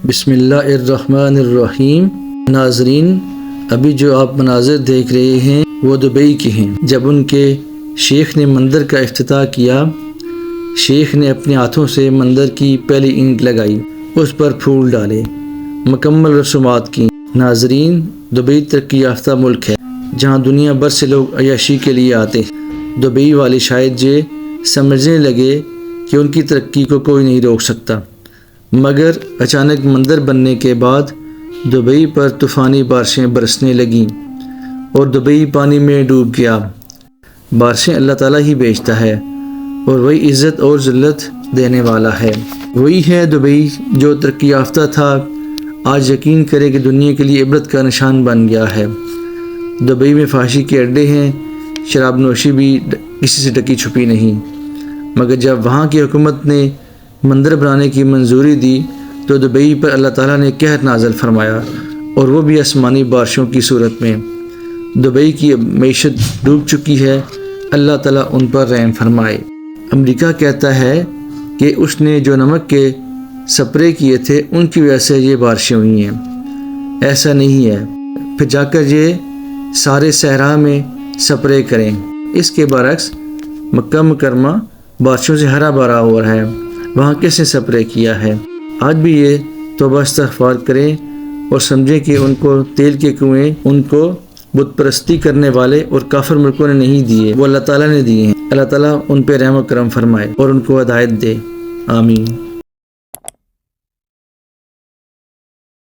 بسم اللہ الرحمن الرحیم۔ ناظرین، ابھی جو آپ مناظر دیکھ رہے ہیں وہ دبئی کے ہیں۔ جب ان کے شیخ نے مندر کا افتتاح کیا، شیخ نے اپنے ہاتھوں سے مندر کی پہلی اینٹ لگائی، اس پر پھول ڈالے، مکمل رسومات کی۔ ناظرین، دبئی ترقی یافتہ ملک ہے جہاں دنیا بھر سے لوگ عیاشی کے لیے آتے ہیں۔ دبئی والے شاید یہ سمجھنے لگے کہ ان کی ترقی کو کوئی نہیں روک سکتا، مگر اچانک مندر بننے کے بعد دبئی پر طوفانی بارشیں برسنے لگیں اور دبئی پانی میں ڈوب گیا۔ بارشیں اللہ تعالیٰ ہی بھیجتا ہے اور وہی عزت اور ذلت دینے والا ہے۔ وہی ہے دبئی جو ترقی یافتہ تھا، آج یقین کرے کہ دنیا کے لیے عبرت کا نشان بن گیا ہے۔ دبئی میں فحاشی کے اڈے ہیں، شراب نوشی بھی کسی سے ڈکی چھپی نہیں، مگر جب وہاں کی حکومت نے مندر بنانے کی منظوری دی تو دبئی پر اللہ تعالیٰ نے قہر نازل فرمایا، اور وہ بھی آسمانی بارشوں کی صورت میں۔ دبئی کی معیشت ڈوب چکی ہے، اللہ تعالیٰ ان پر رحم فرمائے۔ امریکہ کہتا ہے کہ اس نے جو نمک کے سپرے کیے تھے ان کی وجہ سے یہ بارشیں ہوئی ہیں۔ ایسا نہیں ہے، پھر جا کر یہ سارے صحرا میں سپرے کریں۔ اس کے برعکس مکہ مکرمہ بارشوں سے ہرا بھرا ہوا ہے، وہاں کس نے سپرے کیا ہے؟ آج بھی یہ توبہ استغفار کریں اور سمجھیں کہ ان کو تیل کے کنویں ان کو بت پرستی کرنے والے اور کافر ملکوں نے نہیں دیے، وہ اللہ تعالیٰ نے دیے ہیں۔ اللہ تعالیٰ ان پہ رحم و کرم فرمائے اور ان کو ہدایت دے، آمین۔